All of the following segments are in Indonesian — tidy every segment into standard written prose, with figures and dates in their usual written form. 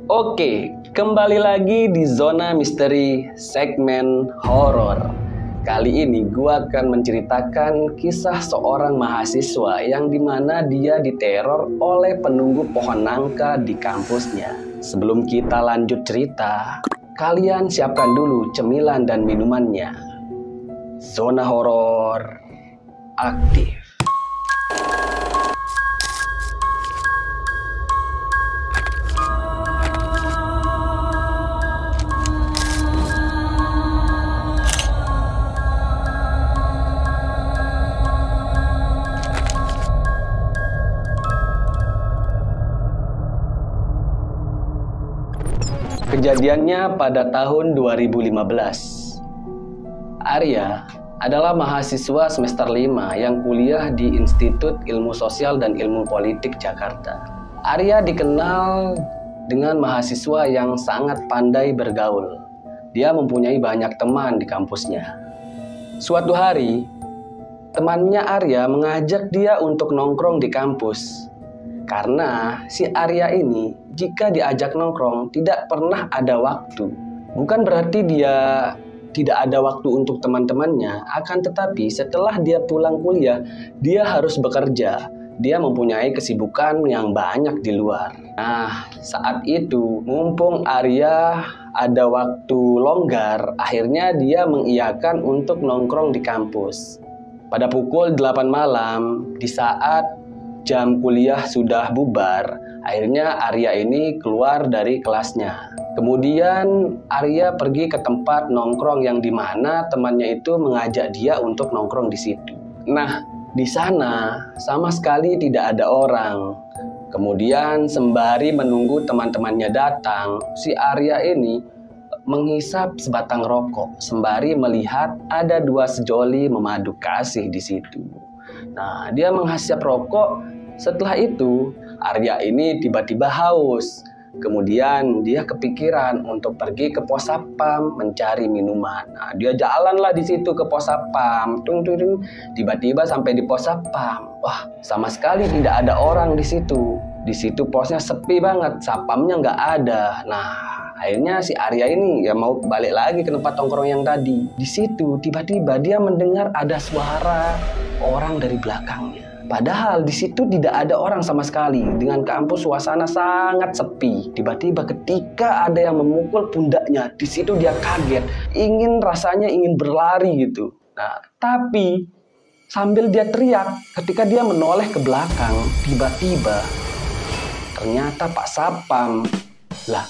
Oke, kembali lagi di Zona Misteri segmen horor. Kali ini gua akan menceritakan kisah seorang mahasiswa yang dimana dia diteror oleh penunggu pohon nangka di kampusnya. Sebelum kita lanjut cerita, kalian siapkan dulu cemilan dan minumannya. Zona horor aktif. Kejadiannya pada tahun 2015. Arya adalah mahasiswa semester 5 yang kuliah di Institut Ilmu Sosial dan Ilmu Politik Jakarta. Arya dikenal dengan mahasiswa yang sangat pandai bergaul. Dia mempunyai banyak teman di kampusnya. Suatu hari, temannya Arya mengajak dia untuk nongkrong di kampus. Karena si Arya ini jika diajak nongkrong tidak pernah ada waktu. Bukan berarti dia tidak ada waktu untuk teman-temannya, akan tetapi setelah dia pulang kuliah, dia harus bekerja. Dia mempunyai kesibukan yang banyak di luar. Nah, saat itu mumpung Arya ada waktu longgar, akhirnya dia mengiyakan untuk nongkrong di kampus. Pada pukul 8 malam, di saat jam kuliah sudah bubar, akhirnya Arya ini keluar dari kelasnya. Kemudian Arya pergi ke tempat nongkrong yang dimana temannya itu mengajak dia untuk nongkrong di situ. Nah, di sana sama sekali tidak ada orang. Kemudian sembari menunggu teman-temannya datang, si Arya ini menghisap sebatang rokok sembari melihat ada dua sejoli memadu kasih di situ. Nah, dia menghisap rokok. Setelah itu, Arya ini tiba-tiba haus. Kemudian dia kepikiran untuk pergi ke pos satpam mencari minuman. Nah, dia jalanlah di situ ke pos satpam. Tiba-tiba sampai di pos satpam. Wah, sama sekali tidak ada orang di situ. Di situ posnya sepi banget, satpamnya nggak ada. Nah, akhirnya si Arya ini ya mau balik lagi ke tempat nongkrong yang tadi. Di situ tiba-tiba dia mendengar ada suara orang dari belakangnya. Padahal di situ tidak ada orang sama sekali. Dengan kampus suasana sangat sepi. Tiba-tiba ketika ada yang memukul pundaknya, di situ dia kaget, rasanya ingin berlari gitu. Nah, tapi sambil dia teriak, ketika dia menoleh ke belakang, tiba-tiba ternyata Pak Satpam. Lah,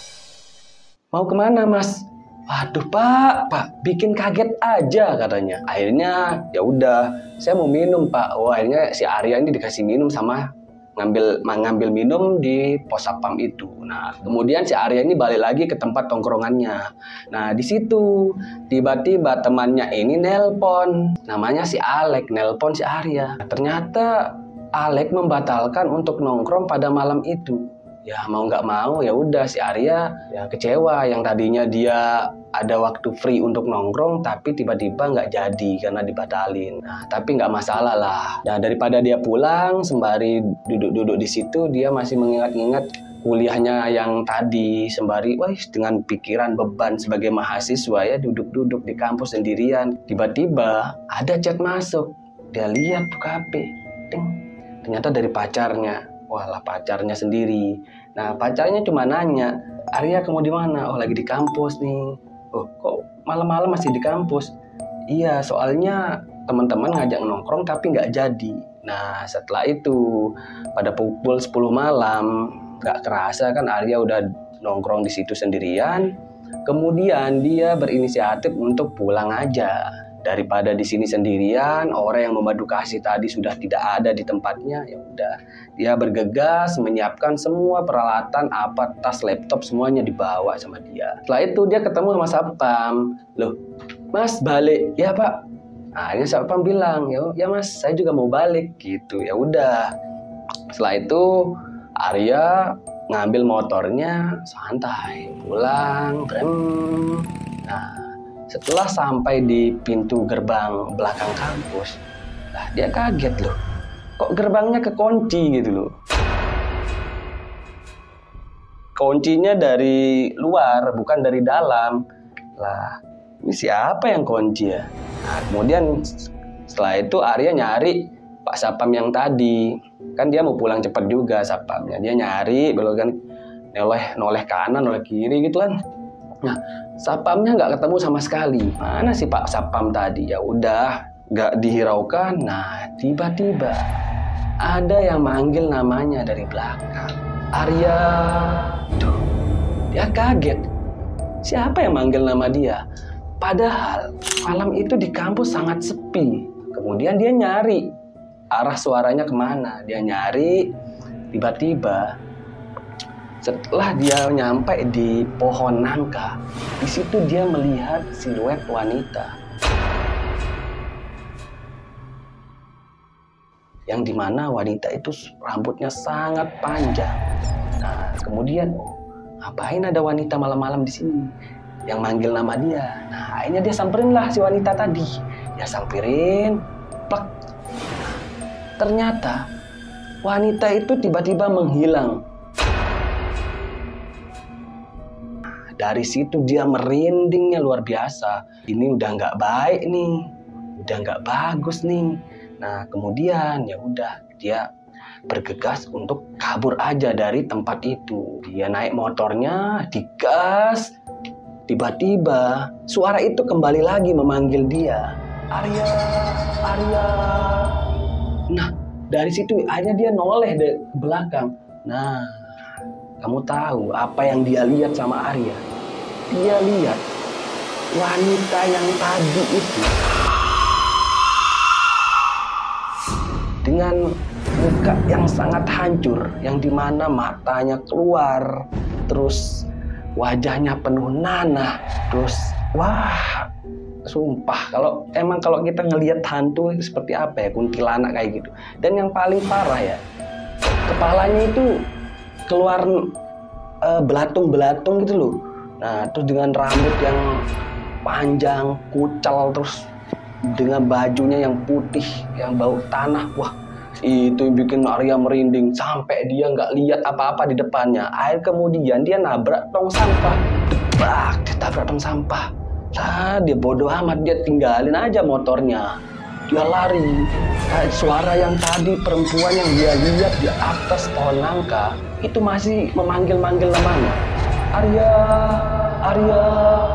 mau kemana Mas? Waduh Pak, bikin kaget aja katanya. Akhirnya ya udah, saya mau minum Pak. Wah, akhirnya si Arya ini dikasih minum sama ngambil minum di pos satpam itu. Nah, kemudian si Arya ini balik lagi ke tempat tongkrongannya. Nah, di situ tiba-tiba temannya ini nelpon. Namanya si Alek, nelpon si Arya. Ternyata Alek membatalkan untuk nongkrong pada malam itu. Ya mau nggak mau ya udah si Arya ya kecewa, yang tadinya dia ada waktu free untuk nongkrong tapi tiba-tiba nggak jadi karena dibatalin. Nah, tapi nggak masalah lah. Nah, daripada dia pulang sembari duduk-duduk di situ, dia masih mengingat-ingat kuliahnya yang tadi sembari dengan pikiran beban sebagai mahasiswa ya duduk-duduk di kampus sendirian. Tiba-tiba ada chat masuk. Dia lihat tuh HP. Ting. Ternyata dari pacarnya. Walah, pacarnya sendiri. Nah, pacarnya cuma nanya, Arya kamu di mana? Oh, lagi di kampus nih. Oh, kok malam-malam masih di kampus? Iya, soalnya teman-teman ngajak nongkrong tapi nggak jadi. Nah, setelah itu pada pukul 10 malam, nggak kerasa kan Arya udah nongkrong di situ sendirian. Kemudian dia berinisiatif untuk pulang aja. Daripada di sini sendirian, orang yang memadu kasih tadi sudah tidak ada di tempatnya, ya udah. Dia bergegas menyiapkan semua peralatan, tas, laptop, semuanya dibawa sama dia. Setelah itu dia ketemu sama satpam. Loh, Mas balik? Ya Pak. Nah, akhirnya satpam bilang, ya Mas, saya juga mau balik gitu. Ya udah. Setelah itu Arya ngambil motornya santai, pulang, Nah, setelah sampai di pintu gerbang belakang kampus, lah dia kaget loh. Kok gerbangnya kekunci gitu loh. kuncinya dari luar, bukan dari dalam. Lah, ini siapa yang kunci ya? Nah, kemudian setelah itu Arya nyari Pak Sapam yang tadi. Kan dia mau pulang cepat juga Sapamnya. Dia nyari, belum kan noleh kanan, noleh kiri gitu kan. Nah, Sapamnya nggak ketemu sama sekali. Mana sih Pak Sapam tadi? Ya udah, nggak dihiraukan. Nah, tiba-tiba ada yang manggil namanya dari belakang. Arya. Duh, dia kaget. Siapa yang manggil nama dia? Padahal malam itu di kampus sangat sepi. Kemudian dia nyari arah suaranya kemana. Dia nyari, tiba-tiba setelah dia nyampe di pohon nangka, di situ dia melihat siluet wanita. Yang dimana wanita itu rambutnya sangat panjang. Nah, kemudian ngapain ada wanita malam-malam di sini yang manggil nama dia? Nah, akhirnya dia samperin lah si wanita tadi. Dia samperin, plek. Ternyata wanita itu tiba-tiba menghilang. Dari situ dia merindingnya luar biasa. Ini udah nggak baik nih, udah nggak bagus nih. Nah, kemudian ya udah dia bergegas untuk kabur aja dari tempat itu. Dia naik motornya, digas. Tiba-tiba suara itu kembali lagi memanggil dia. Arya, Arya. Nah, dari situ akhirnya dia noleh ke belakang. Nah, kamu tahu apa yang dia lihat sama Arya? Dia lihat wanita yang tadi itu dengan muka yang sangat hancur, yang dimana matanya keluar, terus wajahnya penuh nanah, terus wah, sumpah kalau kita ngelihat hantu seperti apa ya, kuntilanak kayak gitu. Dan yang paling parah ya, kepalanya itu keluar belatung-belatung gitu loh. Nah, terus dengan rambut yang panjang, kucel, terus dengan bajunya yang putih, yang bau tanah. Wah, itu bikin Arya merinding sampai dia nggak lihat apa-apa di depannya. Kemudian dia nabrak tong sampah. Debak, dia tabrak tong sampah. Lah, dia bodoh amat, dia tinggalin aja motornya. Dia lari. Suara yang tadi perempuan yang dia lihat di atas pohon nangka itu masih memanggil-manggil namanya. Arya, Arya,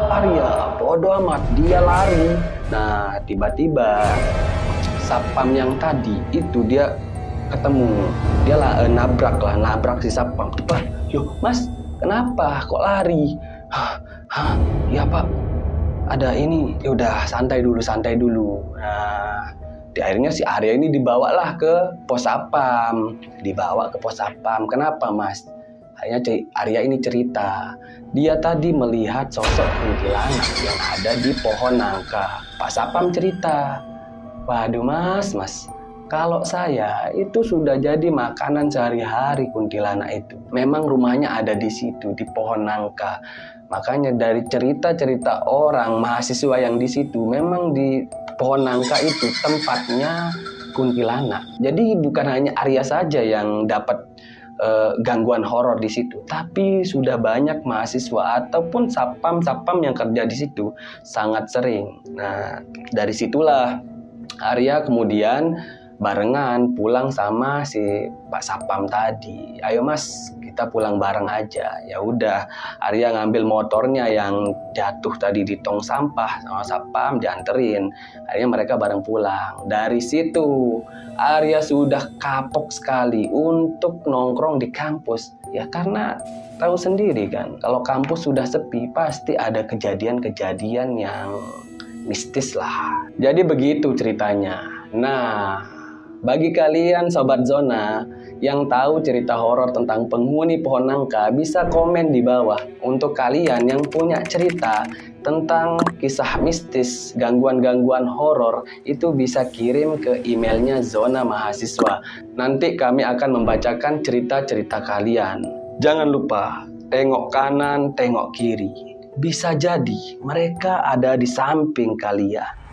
Arya. Bodoh amat, dia lari. Nah, tiba-tiba Sapam yang tadi itu dia ketemu. Dia nabrak si Sapam. Wah, yuk Mas, kenapa kok lari? Ya Pak, ada ini. Ya udah, santai dulu. Nah, akhirnya si Arya ini dibawalah ke pos Sapam. Kenapa Mas? Akhirnya Arya ini cerita, dia tadi melihat sosok kuntilanak yang ada di pohon nangka. Pak Sapam cerita, waduh Mas, kalau saya itu sudah jadi makanan sehari-hari kuntilanak itu. Memang rumahnya ada di situ, di pohon nangka. Makanya dari cerita-cerita orang mahasiswa yang di situ, memang di pohon nangka itu tempatnya kuntilanak. Jadi bukan hanya Arya saja yang dapat gangguan horor di situ, tapi sudah banyak mahasiswa ataupun sapam yang kerja di situ sangat sering. Nah, dari situlah Arya kemudian barengan pulang sama si Pak Sapam tadi. Ayo Mas, kita pulang bareng aja. Ya udah, Arya ngambil motornya yang jatuh tadi di tong sampah sama Sapam, dianterin. Akhirnya mereka bareng pulang. Dari situ Arya sudah kapok sekali untuk nongkrong di kampus. Ya karena tahu sendiri kan, kalau kampus sudah sepi pasti ada kejadian-kejadian yang mistis lah. Jadi begitu ceritanya. Nah, bagi kalian Sobat Zona yang tahu cerita horor tentang penghuni pohon nangka, bisa komen di bawah. Untuk kalian yang punya cerita tentang kisah mistis, gangguan-gangguan horor, itu bisa kirim ke emailnya Zona Mahasiswa. Nanti kami akan membacakan cerita-cerita kalian. Jangan lupa tengok kanan, tengok kiri. Bisa jadi mereka ada di samping kalian.